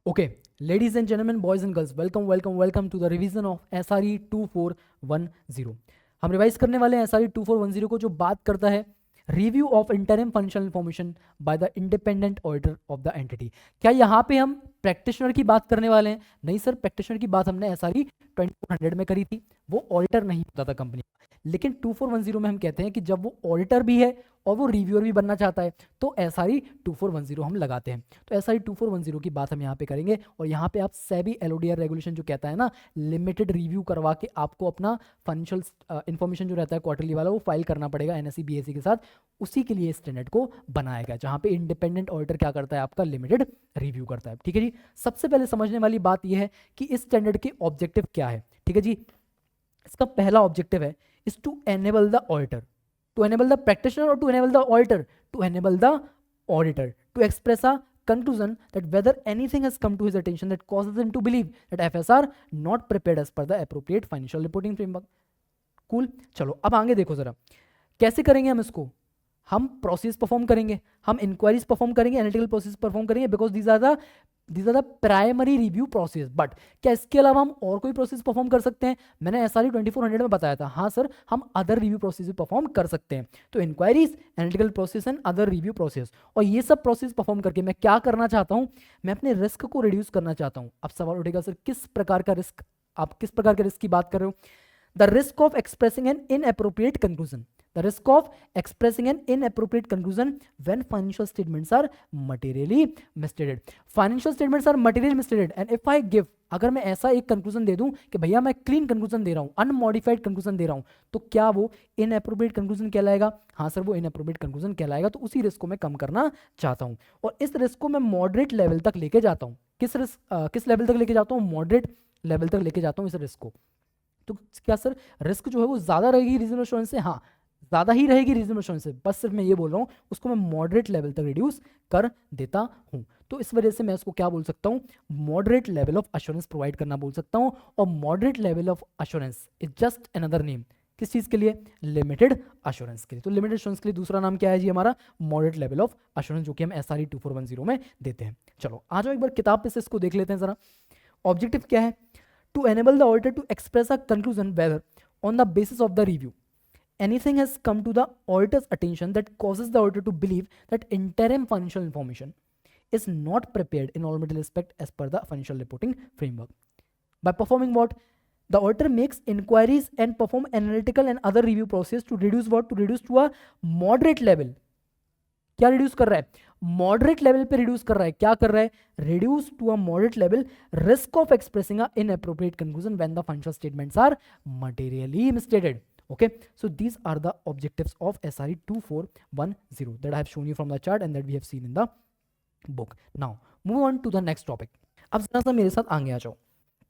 Okay, ladies and gentlemen, boys and girls, welcome to the revision of SRE 2410. हम revise करने वाले हैं SRE 2410 को, जो बात करता है review of interim financial information by the independent auditor of the entity. क्या यहाँ पे हम प्रैक्टिशनर की बात करने वाले हैं? नहीं सर, प्रैक्टिशनर की बात हमने SRE 2400 में करी थी, वो ऑडिटर नहीं होता था कंपनी का। लेकिन 2410 में हम कहते हैं कि जब वो ऑडिटर भी है और वो रिव्यूअर भी बनना चाहता है तो SRE 2410 हम लगाते हैं। तो SRE 2410 की बात हम यहाँ पे करेंगे, और यहाँ पे आप सेबी LODR रेगुलेशन जो कहता है ना, लिमिटेड रिव्यू करवा के आपको अपना फाइनेंशियल इन्फॉर्मेशन जो रहता है क्वार्टरली वाला वो फाइल करना पड़ेगा NSE BSE के साथ। उसी के लिए स्टैंडर्ड को बनाया गया, जहाँ पे इंडिपेंडेंट ऑडिटर क्या करता है, आपका लिमिटेड रिव्यू करता है। ठीक है जी, सबसे पहले समझने वाली बात यह है कि इस स्टैंडर्ड के ऑब्जेक्टिव क्या है। ठीक है जी, इसका पहला ऑब्जेक्टिव है is to enable the auditor, to enable the practitioner or to enable the auditor, to enable the auditor to express a conclusion that whether anything has come to his attention that causes him to believe that FS are not prepared as per the appropriate financial reporting framework. Cool. चलो अब आगे देखो जरा कैसे करेंगे हम इसको। हम प्रोसेस परफॉर्म करेंगे, हम इंक्वायरीज परफॉर्म करेंगे, एनालिटिकल प्रोसेस परफॉर्म करेंगे, because these are the primary review process. But क्या इसके अलावा हम और कोई प्रोसेस परफॉर्म कर सकते हैं? मैंने SRE 2400 में बताया था, हाँ सर, हम अदर रिव्यू प्रोसेस भी परफॉर्म कर सकते हैं। तो inquiries, analytical process and other review process, और ये सब प्रोसेस परफॉर्म करके मैं क्या करना चाहता हूँ, मैं अपने रिस्क को रिड्यूस करना चाहता हूँ। अब सवाल उठेगा, सर किस प्रकार का रिस्क, आप किस प्रकार के रिस्क की बात कर रहे हो? The risk of expressing an inappropriate conclusion. The risk of expressing an inappropriate conclusion when financial statements are materially misstated. Financial statements are materially misstated, and if I give, अगर मैं ऐसा एक कंक्लूजन दे दूं कि भैया मैं क्लीन कंक्लूजन दे रहा हूं, अनमॉडिफाइड कंक्लूजन दे रहा हूं, तो क्या वो इनएप्रोप्रिएट कंक्लूजन कहलाएगा? हाँ सर, वो इनएप्रोप्रिएट कंक्लूजन कहलाएगा। तो उसी रिस्क को मैं कम करना चाहता हूं, और इस रिस्क को मैं मॉडरेट लेवल तक लेके जाता हूं। किस लेवल तक लेके जाता हूं? मॉडरेट लेवल तक लेके जाता हूं इस रिस्क को। तो क्या सर रिस्क जो है वो ज़्यादा रहेगी रीजनेबल एश्योरेंस से? हाँ, ज़्यादा ही रहेगी रीजनेबल एश्योरेंस से, बस सिर्फ मैं ये बोल रहा हूँ उसको मैं मॉडरेट लेवल तक रिड्यूस कर देता हूँ। तो इस वजह से मैं इसको क्या बोल सकता हूँ, moderate level of assurance provide करना बोल सकता हूँ। और moderate level of assurance is just another name, किस चीज़ के लिए? लिमिटेड एश्योरेंस के लिए। तो लिमिटेड एश्योरेंस के लिए दूसरा नाम क्या है जी हमारा? मॉडरेट लेवल ऑफ एश्योरेंस, जो कि हम SRE 2410 में देते हैं। चलो आ जाओ एक बार किताब पे से इसको देख लेते हैं जरा। ऑब्जेक्टिव क्या है? To enable the auditor to express a conclusion whether, on the basis of the review, anything has come to the auditor's attention that causes the auditor to believe that interim financial information is not prepared in all material respect as per the financial reporting framework. By performing what? The auditor makes inquiries and perform analytical and other review process to reduce what? To reduce to a moderate level. क्या reduce कर रहा है? Moderate level पे reduce कर रहा है। क्या कर रहा है? Reduce to a moderate level risk of expressing a inappropriate conclusion when the financial statements are materially misstated. Okay, so these are the objectives of SRE 2410 that I have shown you from the chart and that we have seen in the book. Now move on to the next topic. अब जरा सा मेरे साथ आगे आ जाओ।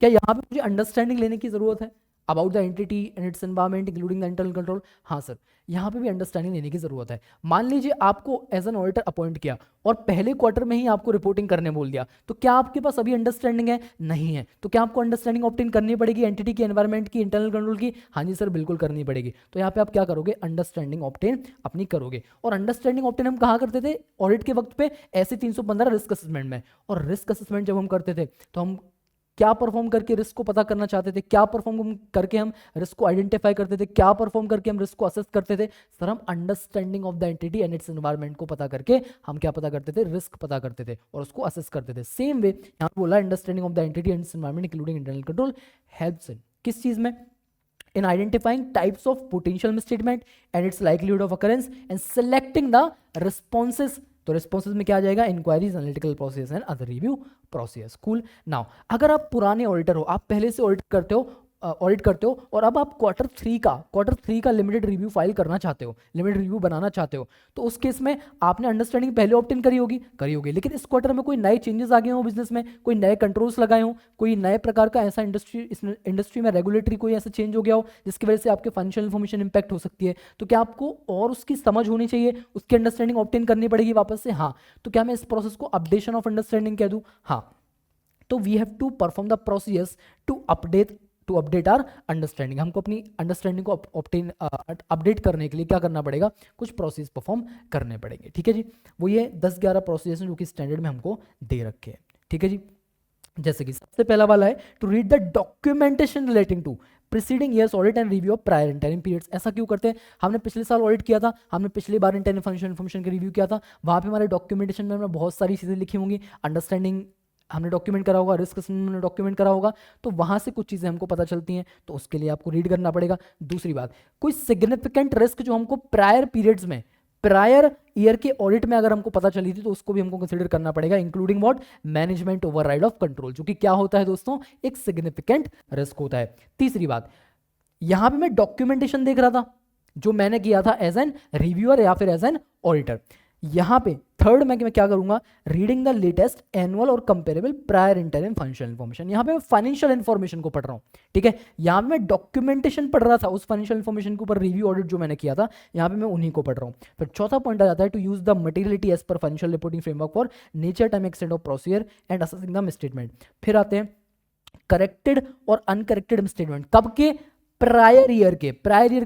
क्या यहाँ पे मुझे अंडरस्टैंडिंग लेने की जरूरत है about the entity and its environment including the internal control? हाँ सर, यहाँ पे भी अंडरस्टैंडिंग लेने की जरूरत है। मान लीजिए आपको एज एन ऑडिटर अपॉइंट किया और पहले क्वार्टर में ही आपको रिपोर्टिंग करने बोल दिया, तो क्या आपके पास अभी अंडरस्टैंडिंग है? नहीं है। तो क्या आपको अंडरस्टैंडिंग ऑब्टेन करनी पड़ेगी एंटिटी की, एनवायरमेंट की, इंटरनल कंट्रोल की? हाँ जी सर, बिल्कुल करनी पड़ेगी। तो यहाँ पे आप क्या करोगे? अंडरस्टैंडिंग ऑब्टेन अपनी करोगे। और अंडरस्टैंडिंग ऑब्टेन हम कहाँ करते थे? ऑडिट के वक्त पे ऐसे 315 रिस्क असेसमेंट में। और रिस्क असेसमेंट जब हम करते थे तो हम क्या परफॉर्म करके रिस्क को पता करना चाहते थे? क्या परफॉर्म करके हम रिस्क को आइडेंटिफाई करते थे? क्या परफॉर्म करके हम रिस्क को असेस करते थे? सर हम understanding of the entity and its environment को पता करके हम क्या पता करते थे? रिस्क पता करते थे और उसको असेस करते थे। सेम वे यहाँ बोला understanding of the entity and its environment including internal control helps in किस चीज में? In identifying types of potential misstatement and its likelihood of occurrence and selecting the responses. तो रिस्पॉन्सेज में क्या आ जाएगा? Inquiries, analytical process and other review process. Cool. Now अगर आप पुराने ऑडिटर हो, आप पहले से ऑडिट करते हो और अब आप क्वार्टर थ्री का लिमिटेड रिव्यू फाइल करना चाहते हो, लिमिटेड रिव्यू बनाना चाहते हो, तो उस केस में आपने अंडरस्टैंडिंग पहले ऑब्टेन करी होगी, लेकिन इस क्वार्टर में कोई नए चेंजेस आ गए हो बिजनेस में, कोई नए कंट्रोल्स लगाए हो, कोई नए प्रकार का ऐसा इंडस्ट्री में रेगुलेटरी कोई ऐसा चेंज हो गया हो जिसकी वजह से आपके फाइनेंशियल इन्फॉर्मेशन इंपैक्ट हो सकती है। तो क्या आपको और उसकी समझ होनी चाहिए, उसकी अंडरस्टैंडिंग ऑब्टेन करनी पड़ेगी वापस से? हाँ। तो क्या मैं इस प्रोसेस को अपडेशन ऑफ अंडरस्टैंडिंग कह दूं? हाँ। तो we have to perform the process to update our understanding. हमको अपनी अंडरस्टैंडिंग को अपडेट करने के लिए क्या करना पड़ेगा? कुछ प्रोसेस परफॉर्म करने पड़ेंगे। ठीक है जी, वो ये 10-11 प्रोसेस हैं जो कि स्टैंडर्ड में हमको दे रखे हैं। ठीक है जी, जैसे कि सबसे पहला वाला है to read the documentation relating to preceding years audit and review of prior interim periods. ऐसा क्यों करते हैं? हमने पिछले साल ऑडिट किया था, हमने पिछली बार इंटरिम फाइनेंशियल इन्फॉर्मेशन का रिव्यू किया था, वहाँ पे हमारे डॉक्यूमेंटेशन में हमने बहुत सारी चीज़ें लिखी होंगी, अंडरस्टैंडिंग हमने डॉक्यूमेंट करा होगा, रिस्क हमने डॉक्यूमेंट करा होगा, तो वहाँ से कुछ चीज़ें हमको पता चलती हैं, तो उसके लिए आपको रीड करना पड़ेगा। दूसरी बात, कोई सिग्निफिकेंट रिस्क जो हमको प्रायर पीरियड्स में, प्रायर ईयर के ऑडिट में अगर हमको पता चली थी, तो उसको भी हमको कंसीडर करना पड़ेगा, including what, management override of control, जो कि क्या होता है दोस्तों, एक सिग्निफिकेंट रिस्क होता है। तीसरी बात, यहां पे मैं डॉक्यूमेंटेशन देख रहा था जो मैंने किया था एज एन रिव्यूअर या फिर एज एन ऑडिटर। यहां पे थर्ड में मैं क्या करूंगा, रीडिंग द लेटेस्ट एनुअल और comparable prior interim financial information. यहां पे मैं फाइनेंशियल इन्फॉर्मेशन को पढ़ रहा हूं, ठीक है। यहां पे मैं डॉक्यूमेंटेशन पढ़ रहा था उस फाइनेंशियल इन्फॉर्मेशन के ऊपर, रिव्यू ऑडिट जो मैंने किया था, यहां पे मैं उन्हीं को पढ़ रहा हूं। फिर चौथा पॉइंट आ जाता है to use the materiality as per financial reporting framework for nature, time, extent of procedure and assessing the misstatement. फिर आते हैं करेक्टेड और अनकरेक्टेड मिसस्टेटमेंट। कब के? प्रायर ईयर के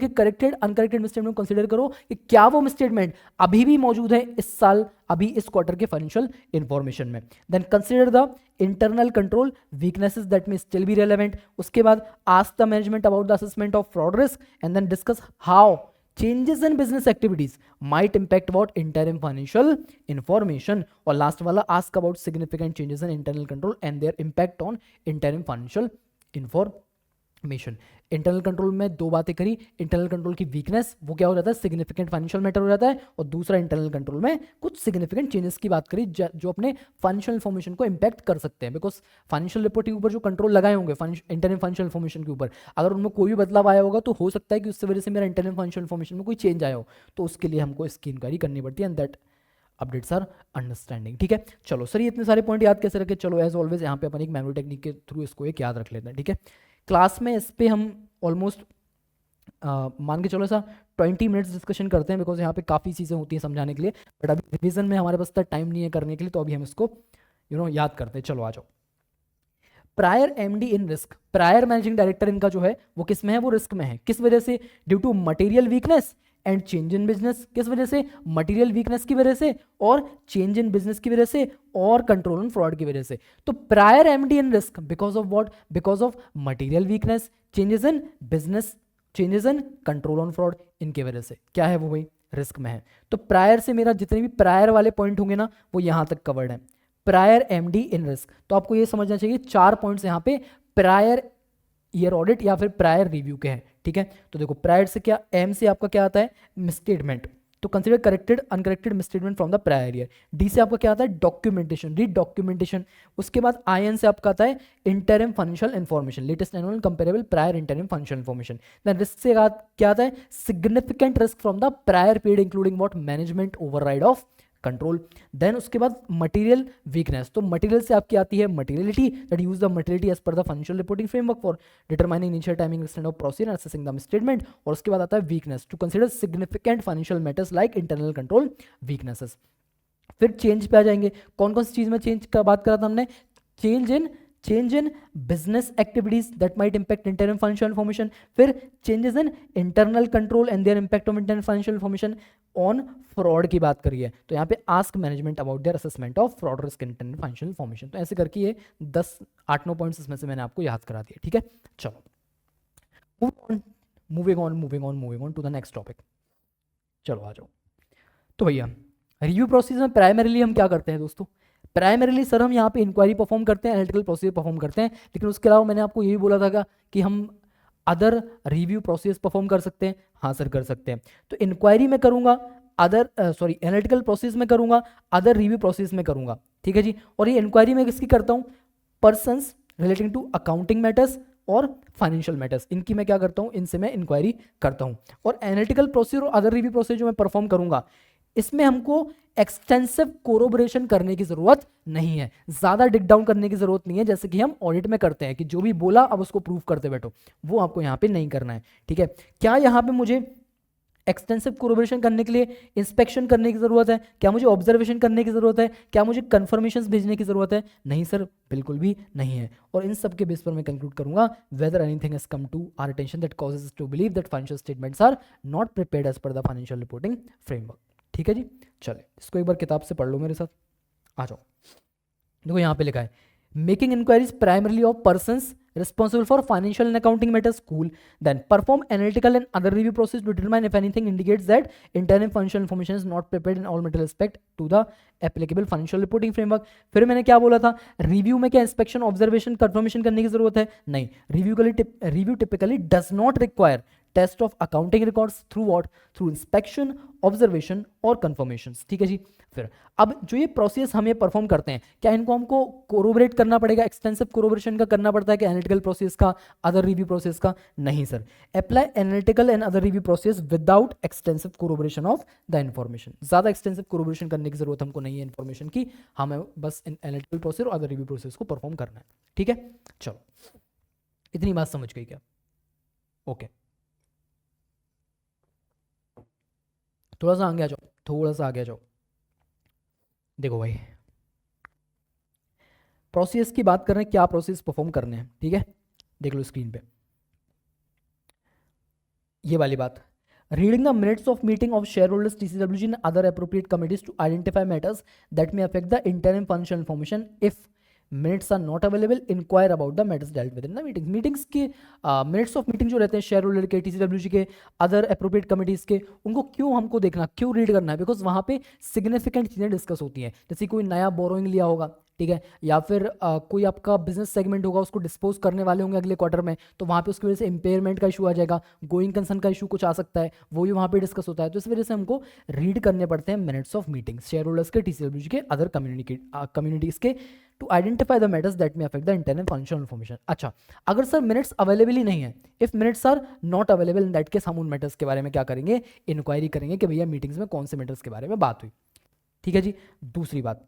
करेक्टेड अनकरेक्टेड मिसस्टेटमेंट कंसीडर करो कि क्या वो मिसस्टेटमेंट अभी भी मौजूद है इस साल, अभी इस क्वार्टर के फाइनेंशियल इंफॉर्मेशन में। Then consider the internal control weaknesses that may still be relevant. उसके बाद ask the management about the assessment of fraud risk and then discuss how changes in business activities might impact about interim financial information। और last वाला, ask about significant changes in internal control and their impact on interim financial information। Internal control में दो बातें करी, internal control की weakness, वो क्या हो जाता है, सिग्निफिकेंट फाइनेंशियल मैटर हो जाता है, और दूसरा इंटरनल कंट्रोल में कुछ सिग्निफिकेंट चेंजेस की बात करी जो अपने फाइनेंशियल इन्फॉर्मेशन को इंपैक्ट कर सकते हैं। बिकॉज फाइनेंशियल रिपोर्टिंग के ऊपर जो कंट्रोल लगाए होंगे इंटरनल फाइनेंशियल इन्फॉर्मेशन के ऊपर, अगर उनमें कोई भी बदलाव आया होगा तो हो सकता है कि उससे वजह से मेरा इंटरनल फाइनेंशियल इन्फॉर्मेशन में कोई चेंज आया हो, तो उसके लिए हमको इसकी इंक्वायरी करनी पड़ती है, and that updates our understanding. ठीक है, चलो सर, ये इतने सारे पॉइंट याद कैसे रखे? चलो एज ऑलवेज यहाँ पे अपन एक मेमोरी टेक्निक के थ्रू इसको एक याद रख लेते हैं। ठीक है, क्लास में इस पे हम ऑलमोस्ट मान के चलो ऐसा 20 मिनट्स डिस्कशन करते हैं, बिकॉज यहाँ पे काफ़ी चीज़ें होती हैं समझाने के लिए, बट अभी रिवीजन में हमारे पास टाइम नहीं है करने के लिए, तो अभी हम इसको याद करते हैं। चलो आ जाओ। Prior MD in risk, prior managing director इनका जो है वो किस में है, वो रिस्क में है। किस वजह से? Due to material weakness and change in business. किस वजह से? मटेरियल वीकनेस की वजह से और चेंज इन बिजनेस की वजह से और कंट्रोल ऑन फ्रॉड की वजह से। तो prior MD in risk because of what? Because of material weakness, changes in business, changes in control on fraud, इनके वजह से क्या है वो भाई, रिस्क में है। तो प्रायर से मेरा जितने भी प्रायर वाले पॉइंट होंगे ना, वो यहां तक कवर्ड है, प्रायर एमडी इन रिस्क। तो आपको ये समझना चाहिए 4 पॉइंट्स यहाँ पे प्रायर ईयर ऑडिट या फिर प्रायर रिव्यू के हैं। ठीक है, तो देखो प्रायर से क्या, एम से आपका क्या आता है, मिसस्टेटमेंट, तो consider corrected uncorrected misstatement from the prior year. D से आपका क्या आता है, डॉक्यूमेंटेशन, रीड डॉक्यूमेंटेशन। उसके बाद आई एन से आपका आता है interim financial information, latest annual comparable prior interim financial information. Then risk से क्या आता है, significant risk from the prior period including what, management override of control. Then उसके बाद मटेरियल वीकनेस, तो मटेरियल से आपकी आती है materiality, that use the materiality as per the financial reporting framework for determining nature, timing, extent of procedure, assessing the misstatement. और उसके बाद आता है weakness, to consider significant financial matters like internal control weaknesses. फिर change पे आ जाएंगे, कौन कौन सी चीज में चेंज का बात करा था हमने, change in business activities that might impact internal financial information. फिर changes in internal control and their impact of internal financial information on fraud की बात करिए, तो यहाँ पे ask management about their assessment of fraud risk in internal financial information. तो ऐसे करके ये 8-9 पॉइंट्स इसमें से मैंने आपको याद करा दिया। ठीक है, चलो moving on to the next topic. चलो आ जाओ। तो भैया रिव्यू प्रोसेस में प्राइमरीली हम क्या करते हैं दोस्तों, प्राइमरीली सर हम यहाँ पे इंक्वायरी परफॉर्म करते हैं, एनालिटिकल प्रोसीजर परफॉर्म करते हैं, लेकिन उसके अलावा मैंने आपको ये भी बोला था कि हम अदर रिव्यू प्रोसेस परफॉर्म कर सकते हैं। हाँ सर कर सकते हैं। तो इंक्वायरी में करूंगा, एनालिटिकल प्रोसेस में करूंगा, अदर रिव्यू प्रोसेस में करूंगा। ठीक है जी, और ये इंक्वायरी में किसकी करता हूँ, persons relating to accounting matters और फाइनेंशियल मैटर्स, इनकी मैं क्या करता हूँ, इनसे मैं इंक्वायरी करता हूँ। और एनालिटिकल प्रोसेस और अदर रिव्यू प्रोसेस जो मैं परफॉर्म करूंगा, इसमें हमको एक्सटेंसिव कोरोबोरेशन करने की जरूरत नहीं है, ज्यादा डिग डाउन करने की जरूरत नहीं है, जैसे कि हम ऑडिट में करते हैं कि जो भी बोला अब उसको प्रूव करते बैठो, वो आपको यहाँ पे नहीं करना है। ठीक है, क्या यहाँ पे मुझे एक्सटेंसिव कोरोबोरेशन करने के लिए इंस्पेक्शन करने की जरूरत है, क्या मुझे ऑब्जर्वेशन करने की जरूरत है, क्या मुझे कंफर्मेशंस भेजने की जरूरत है? नहीं सर, बिल्कुल भी नहीं है। और इन सब के बेस पर मैं कंक्लूड करूंगा whether anything has come to our attention that causes us to believe that financial statements are not prepared as per the financial reporting framework. ठीक है जी, चले इसको एक बार किताब से पढ़ लो मेरे साथ, आ जाओ। देखो यहाँ पे लिखा है making inquiries primarily of persons responsible for financial and accounting matters, cool. Then perform analytical and other review process to determine if anything indicates that interim financial information is not prepared in all material respect to the applicable financial reporting framework. फिर मैंने क्या बोला था, review में क्या inspection observation confirmation करने की जरूरत है? नहीं, review typically does not require test of accounting records through what, through inspection, observation और कंफर्मेशन। ठीक है जी। फिर अब जो ये प्रोसेस हम ये परफॉर्म करते हैं, क्या इनको हमको कोरोबरेट करना पड़ेगा, एक्सटेंसिव कोरोबरेशन का करना पड़ता है कि एनालिटिकल प्रोसेस का, अदर रिव्यू प्रोसेस का? नहीं sir, apply analytical and other review process without extensive corroboration of the information. ज्यादा एक्सटेंसिव कोरोबरेशन करने की जरूरत हमको नहीं है इन्फॉर्मेशन की, हमें बस एनालिटिकल प्रोसेस और अदर रिव्यू प्रोसेस को परफॉर्म करना है। ठीक है, चलो इतनी बात समझ गई क्या? ओके, थोड़ा सा आगे आ जाओ, थोड़ा सा आगे आ जाओ। देखो भाई, प्रोसेस की बात कर रहे हैं, क्या प्रोसेस परफॉर्म करने हैं। ठीक है, देख लो स्क्रीन पे ये वाली बात, reading the minutes of meeting of shareholders, TCWG and other appropriate committees to identify matters that may affect the internal financial information. If minutes are not available, inquire about the matters dealt with in the meeting. Meetings के minutes of meeting जो रहते हैं shareholder के, TCWG के, other appropriate committees के, उनको क्यों हमको देखना, क्यों रीड करना है? बिकॉज वहाँ पे सिग्निफिकेंट चीज़ें डिस्कस होती हैं, जैसे कोई नया बोरोइंग लिया होगा, ठीक है, या फिर कोई आपका बिजनेस सेगमेंट होगा, उसको डिस्पोज करने वाले होंगे अगले क्वार्टर में, तो वहाँ पे उसकी वजह से इंपेयरमेंट का इशू आ जाएगा, गोइंग कंसर्न का इशू कुछ आ सकता है, वो भी वहाँ पे डिस्कस होता है। तो इस वजह से हमको रीड करने पड़ते हैं minutes of meetings shareholders के, टीसीडब्ल्यूजी के, अदर कम्युनिटीज के, to identify the matters that may affect the internal financial information. अच्छा, अगर सर मिनट्स अवेलेबल ही नहीं है, if minutes are not available, in that case हम उन मैटर्स के बारे में क्या करेंगे, इंक्वायरी करेंगे कि भैया मीटिंग्स में कौन से मैटर्स के बारे में बात हुई। ठीक है जी। दूसरी बात,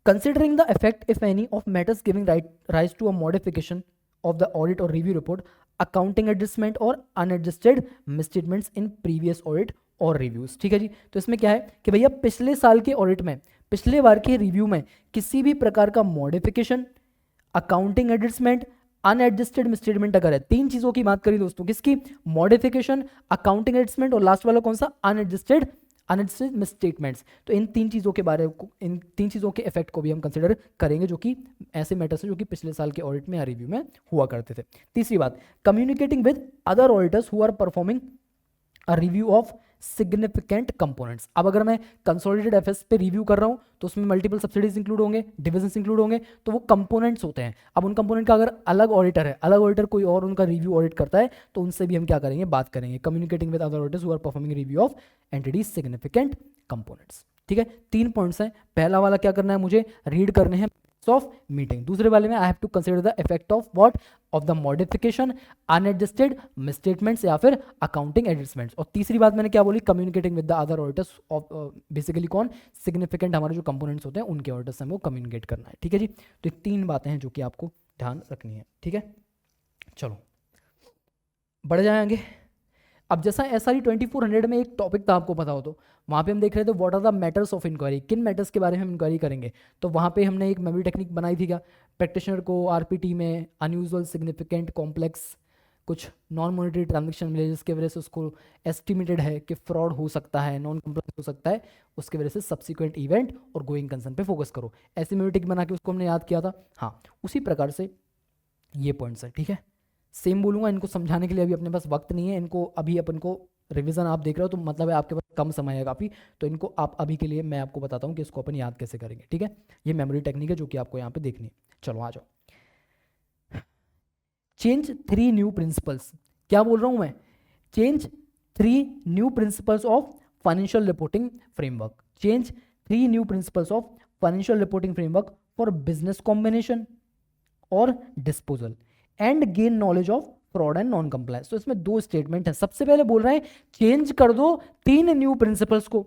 considering the effect if any of matters giving rise to a modification of the audit or review report, accounting adjustment or unadjusted misstatements in previous audit और रिव्यूज। ठीक है जी। तो इसमें क्या है कि भैया पिछले साल के ऑडिट में, पिछले बार के रिव्यू में किसी भी प्रकार का modification, accounting adjustment, unadjusted misstatement अगर है, तीन चीजों की बात करी दोस्तों, किसकी? मॉडिफिकेशन, अकाउंटिंग एडजस्टमेंट और लास्ट वाला कौन सा? Unadjusted misstatements. तो इन तीन चीज़ों के बारे को, इन तीन चीज़ों के इफेक्ट को भी हम कंसिडर करेंगे, जो कि ऐसे मैटर्स हैं जो कि पिछले साल के ऑडिट में या रिव्यू में हुआ करते थे। तीसरी बात, communicating with other auditors who are performing a review of significant components. अब अगर मैं कंसोलिडेटेड एफएस पे रिव्यू कर रहा हूं तो उसमें मल्टीपल सब्सिडीज इंक्लूड होंगे, डिविजन्स इंक्लूड होंगे, तो वो कंपोनेंट्स होते हैं। अब उन कंपोनेंट का अगर अलग ऑडिटर है, अलग ऑडिटर कोई और उनका रिव्यू ऑडिट करता है, तो उनसे भी हम क्या करेंगे, बात करेंगे। Communicating with other auditors who are performing review of entities significant components. ठीक है, तीन पॉइंट्स हैं। पहला वाला क्या करना है, मुझे रीड करने हैं ऑफ मीटिंग। दूसरे वाले में I have to consider the effect of what, of the modification, unadjusted misstatements या फिर अकाउंटिंग एडजस्टमेंट्स। और तीसरी बात मैंने क्या बोली, communicating with the other auditors of, basically कौन, सिग्निफिकेंट हमारे जो कंपोनेंट्स होते हैं उनके ऑडिटर्स से हमको कम्युनिकेट करना है। ठीक है जी। तो ये तीन बातें हैं जो कि आपको ध्यान रखनी है। ठीक है, चलो बढ़ जाएंगे। अब जैसा SRE 2400 में एक टॉपिक था, आपको पता हो तो, वहाँ पे हम देख रहे थे what are the matters of inquiry, किन मैटर्स के बारे में हम इंक्वायरी करेंगे। तो वहाँ पे हमने एक मेमोरी टेक्निक बनाई थी क्या, प्रैक्टिशनर को RPT में अनयूजुअल, सिग्निफिकेंट, कॉम्प्लेक्स कुछ नॉन मॉनिटरी ट्रांजेक्शन मिले जिसके वजह से उसको एस्टिमेटेड है कि फ्रॉड हो सकता है, नॉन कंप्लायंस हो सकता है, उसके वजह से सब्सिक्वेंट इवेंट और गोइंग कंसर्न पे फोकस करो। ऐसी मेमोरी टेक्निक बना के उसको हमने याद किया था। हाँ, उसी प्रकार से ये पॉइंट्स है। ठीक है, सेम बोलूँगा, इनको समझाने के लिए अभी अपने पास वक्त नहीं है। इनको अभी अपन को रिवीजन आप देख रहे हो तो मतलब है आपके पास कम समय है काफ़ी, तो इनको आप अभी के लिए मैं आपको बताता हूँ कि इसको अपन याद कैसे करेंगे। ठीक है, ये मेमोरी टेक्निक है जो कि आपको यहाँ पे देखनी है। चलो आ जाओ। चेंज 3 न्यू प्रिंसिपल्स, क्या बोल रहा हूँ मैं, change 3 new principles of financial reporting framework. Change 3 new principles of financial reporting framework for business combination और disposal and gain knowledge of fraud and non compliance. तो इसमें दो स्टेटमेंट है। सबसे पहले बोल रहे हैं चेंज कर दो 3 न्यू प्रिंसिपल्स को,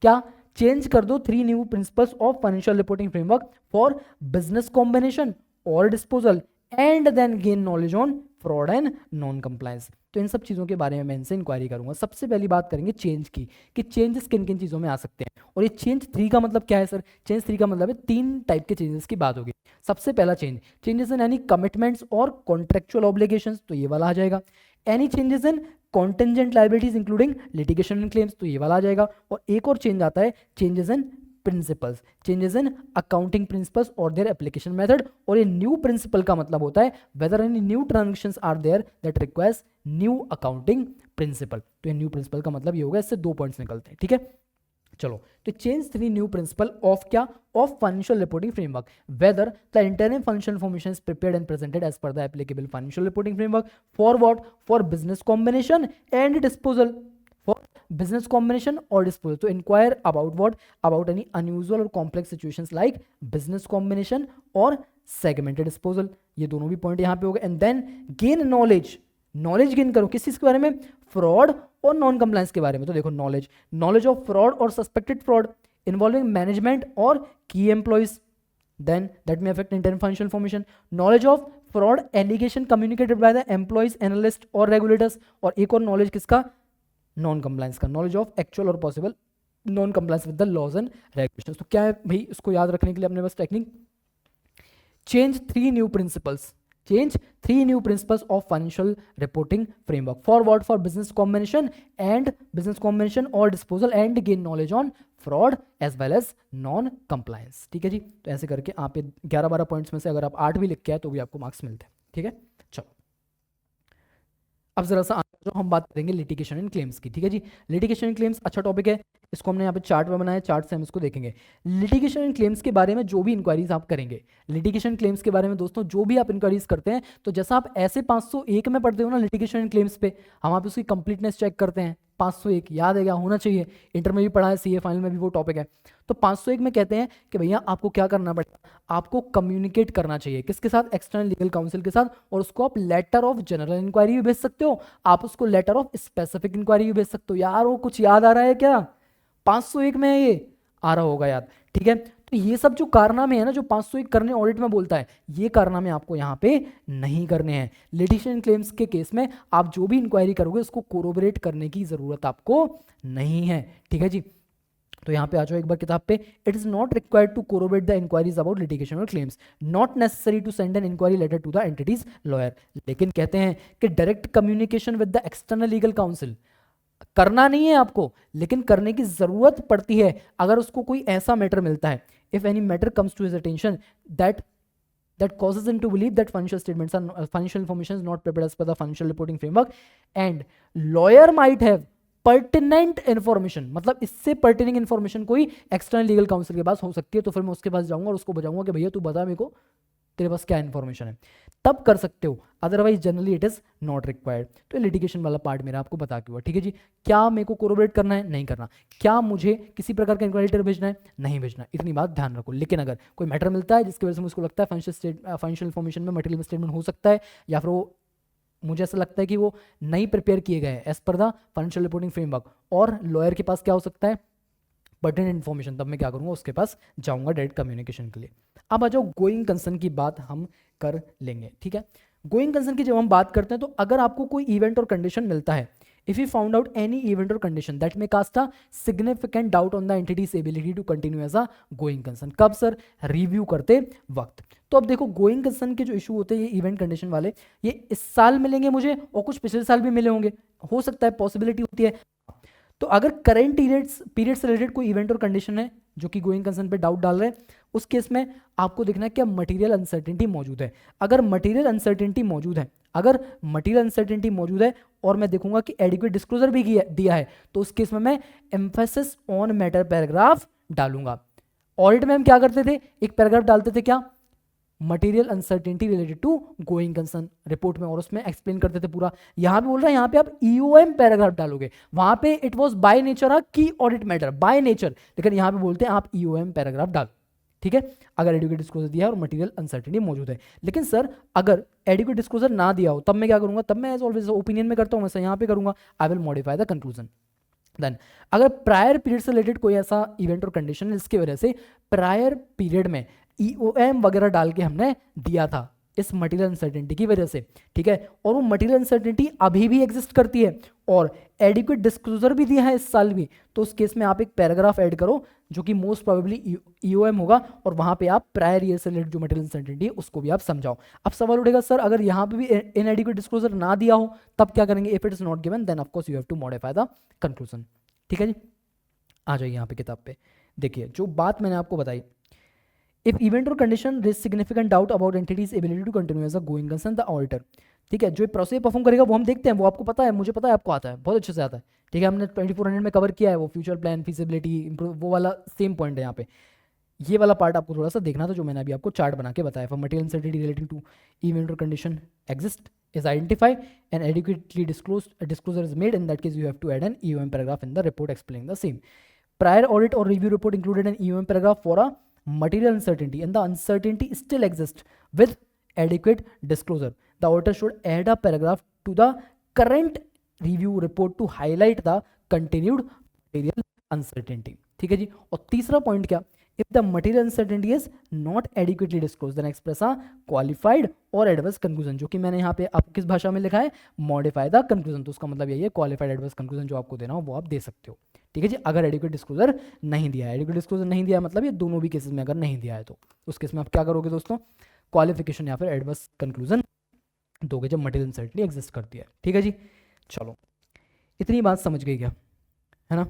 क्या चेंज कर दो 3 new principles of financial reporting framework for business combination और disposal and then gain knowledge on fraud and non compliance. तो इन सब चीज़ों के बारे में मैं इनसे इंक्वायरी करूंगा। सबसे पहली बात करेंगे चेंज की, कि चेंजेस किन किन चीज़ों में आ सकते हैं। और ये चेंज 3 का मतलब क्या है सर, चेंज 3 का मतलब है 3 टाइप के चेंजेस की बात होगी। सबसे पहला change, changes in any commitments और कॉन्ट्रेक्चुअल ऑब्लिगेशंस, तो ये वाला आ जाएगा। Any changes in contingent liabilities including litigation and claims, तो ये वाला आ जाएगा। और एक और चेंज आता है changes in principles, changes in accounting principles और देयर एप्लीकेशन मेथड। और ये न्यू प्रिंसिपल का मतलब होता है whether any new transactions are there that requires new accounting principle. तो ये न्यू प्रिंसिपल का मतलब ये होगा, इससे 2 पॉइंट्स निकलते हैं, ठीक है। चलो, तो चेंज 3 न्यू प्रिंसिपल ऑफ क्या, of financial reporting framework, whether the internal financial information is prepared and presented as per the applicable financial reporting framework for what, for business combination and disposal, for business combination और disposal, तो enquire about what, about any unusual और complex situations like business combination और segmented disposal. ये दोनों भी point यहाँ पे हो गए। And then gain knowledge, knowledge gain करो किस चीज के बारे में, फ्रॉड और नॉन कंप्लायंस के बारे में। तो देखो, नॉलेज ऑफ फ्रॉड और सस्पेक्टेड फ्रॉड इन्वॉल्विंग मैनेजमेंट और key employees, then that may affect internal financial information. Knowledge of fraud allegation communicated by the employees, analyst और रेगुलेटर्स। और एक और नॉलेज किसका, नॉन कंप्लायंस का, नॉलेज ऑफ एक्चुअल और possible non compliance with the laws and regulations. तो क्या है भाई, इसको याद रखने के लिए अपने पास technique, change 3 new principles, change 3 new principles of financial reporting framework for what, for business combination or disposal and gain knowledge on fraud as well as non compliance। ठीक है जी, तो ऐसे करके आप 11-12 पॉइंट्स में से अगर आप 8 भी लिख के आए तो भी आपको मार्क्स मिलते हैं, ठीक है। चलो, अब जरा सा जो हम बात करेंगे लिटिगेशन एंड क्लेम्स की, ठीक है जी। लिटिगेशन एंड क्लेम्स अच्छा टॉपिक है, इसको हमने यहाँ पे चार्ट में बनाया, चार्ट से हम इसको देखेंगे। लिटिगेशन एंड क्लेम्स के बारे में जो भी इंक्वायरीज आप करेंगे, लिटिगेशन क्लेम्स के बारे में दोस्तों जो भी आप इंक्वायरीज करते हैं, तो जैसा आप ऐसे 501 में पढ़ते हो ना लिटिगेशन एंड क्लेम्स पे, हम आप उसकी कंप्लीटनेस चेक करते हैं। 501 याद है क्या, होना चाहिए, इंटर में भी पढ़ा है, सीए फाइनल में भी वो टॉपिक है। तो 501 में कहते हैं कि भैया आपको क्या करना पड़ेगा, आपको कम्युनिकेट करना चाहिए किसके साथ, एक्सटर्नल लीगल काउंसिल के साथ। और उसको आप लेटर ऑफ जनरल इंक्वायरी भी भेज सकते हो, आप उसको लेटर ऑफ स्पेसिफिक इंक्वायरी भी भेज सकते हो। यार वो कुछ याद आ रहा है क्या, 501 में ये आ रहा होगा याद, ठीक है। तो ये सब जो कारनामे है ना, जो 501 करने ऑडिट में बोलता है, ये कारनामे आपको यहाँ पे नहीं करने हैं। लिटिगेशन क्लेम्स के केस में आप जो भी इंक्वायरी करोगे उसको कोरोबरेट करने की जरूरत आपको नहीं है, ठीक है जी। तो यहाँ पे आ जाओ एक बार किताब पे, it is not required to corroborate the enquiries about litigation और claims, not necessary to send an enquiry letter to the entity's lawyer. लेकिन कहते हैं कि direct communication with the external legal counsel करना नहीं है आपको, लेकिन करने की जरूरत पड़ती है अगर उसको कोई ऐसा मैटर मिलता है। If any matter comes to his attention that causes him to believe that financial statements are financial information is not prepared as per the financial reporting framework and lawyer might have pertinent information, मतलब इससे pertinent information कोई external legal council के पास हो सकती है, तो फिर मैं उसके पास जाऊंगा और उसको बताऊंगा कि भैया तू बता मेरे को तेरे पास क्या इन्फॉर्मेशन है, तब कर सकते हो, otherwise generally it is not required. तो लिटिगेशन वाला पार्ट मेरा आपको बता के हुआ, ठीक है जी। क्या मेरे को कोरोबरेट करना है, नहीं करना, क्या मुझे किसी प्रकार का इंक्वायरी लेटर भेजना है, नहीं भेजना, इतनी बात ध्यान रखो। लेकिन अगर कोई मैटर मिलता है जिसकी वजह से मुझको लगता है फाइनेंशियल इन्फॉर्मेशन में मटेरियल स्टेटमेंट हो सकता है, या फिर वो मुझे ऐसा लगता है कि वो नहीं प्रिपेयर किए गए as per the financial reporting framework, और लॉयर के पास क्या हो सकता है पर्टिनेंट इन्फॉर्मेशन, तब मैं क्या करूंगा, उसके पास जाऊंगा डायरेक्ट कम्युनिकेशन के लिए। अब आ जाओ गोइंग कंसर्न की बात हम कर लेंगे, ठीक है। गोइंग कंसर्न की जब हम बात करते हैं, तो अगर आपको कोई इवेंट और कंडीशन मिलता है, if you found out any event और condition that may cast a significant doubt on the entity's ability to continue as a going concern, कब सर, रिव्यू करते वक्त। तो अब देखो गोइंग कंसर्न के जो इशू होते हैं ये इवेंट कंडीशन वाले, ये इस साल मिलेंगे मुझे और कुछ पिछले साल भी मिले होंगे, हो सकता है, पॉसिबिलिटी होती है। तो अगर करंट पीरियड से रिलेटेड कोई इवेंट और कंडीशन है जो कि गोइंग कंसर्न पे डाउट डाल रहे हैं, उस केस में आपको देखना है क्या मटेरियल अनसर्टेनिटी मौजूद है। अगर मटेरियल अनसर्टेनिटी मौजूद है और मैं देखूंगा कि एडिक्वेट डिस्क्लोजर भी दिया है, तो उस केस में मैं एम्फेसिस ऑन मैटर पैराग्राफ डालूंगा। ऑडिट में हम क्या करते थे, एक पैराग्राफ डालते थे क्या, material uncertainty related to going concern report में, और उसमें एक्सप्लेन करते थे पूरा। यहां पे बोल रहा है, यहां पे आप ईओएम पैराग्राफ डालोगे, वहां पे इट वाज बाय नेचर अ की ऑडिट मैटर, बाय नेचर, लेकिन यहां पे बोलते हैं आप ईओएम पैराग्राफ डालो, ठीक है, अगर एडिक्वेट डिस्क्लोजर दिया है और मटेरियल अनसर्टेनिटी मौजूद है। लेकिन सर अगर एडिक्वेट डिस्क्लोजर ना दिया हो, तब मैं क्या करूंगा, तब मैं एज ऑलवेज ओपिनियन में करता हूं, वैसे यहां पे करूंगा, I will modify the conclusion. Then अगर प्रायर पीरियड से रिलेटेड कोई ऐसा इवेंट और कंडीशन है जिसकी वजह से प्रायर पीरियड में ईओएम वगैरह डाल के हमने दिया था इस मटेरियल अनसर्टेनिटी की वजह से, ठीक है, और वो मटेरियल अनसर्टेनिटी अभी भी एग्जिस्ट करती है और एडिक्वेट डिस्क्लोजर भी दिया है इस साल भी, तो उस केस में आप एक पैराग्राफ ऐड करो जो कि मोस्ट प्रोबेबली ईओएम होगा, और वहां पे आप प्रायर ईयर से रिलेटेड जो मटेरियल अनसर्टेनिटी है उसको भी आप समझाओ। अब सवाल उठेगा सर अगर यहाँ पे भी इनएडिक्वेट डिस्क्लोजर ना दिया हो तब क्या करेंगे, if it is not given then of course you have to modify the conclusion, ठीक है जी। आ जाइए यहाँ पे किताब पे, देखिए जो बात मैंने आपको बताई, इफ इवेंट और condition raise significant doubt about entities ability to continue as a going concern the auditor, ठीक है, जो प्रोसेस परफॉर्म करेगा वो हम देखते हैं, वो आपको पता है, मुझे पता है, आपको आता है, बहुत अच्छे से आता है, ठीक है, हमने 2400 में कवर किया है, वो फ्यूचर प्लान, फीसिबिलिटी, वो वाला सेम पॉइंट है यहाँ पे। ये वाला पार्ट आपको थोड़ा सा देखना था, जो मैंने अभी आपको चार्ट बना के बताया। For material uncertainty relating to event और condition exist is identified and adequately disclosure is made. In that case you have to add an EOM paragraph in the report explaining the same. Prior audit or review report included an EOM paragraph for a material uncertainty and the uncertainty still exists with adequate disclosure. The auditor should add a paragraph to the current review report to highlight the continued material uncertainty. ठीक है जी। और तीसरा point क्या, if the material uncertainty is not adequately disclosed then express a qualified or adverse conclusion, जो कि मैंने यहाँ पे आप किस भाषा में लिखा है, modify the conclusion, तो उसका मतलब यही है qualified adverse conclusion जो आपको देना हो वो आप दे सकते हो, ठीक है जी। अगर adequate disclosure नहीं दिया है, adequate disclosure नहीं दिया मतलब ये दोनों भी केसेस में अगर नहीं दिया है तो उस केस में आप क्या करोगे दोस्तों, क्वालिफिकेशन या फिर एडवर्स कंक्लूजन दोगे जब मटेरियल अनसर्टेनिटी एग्जिस्ट करती है, ठीक है जी। चलो इतनी बात समझ गई क्या, है ना।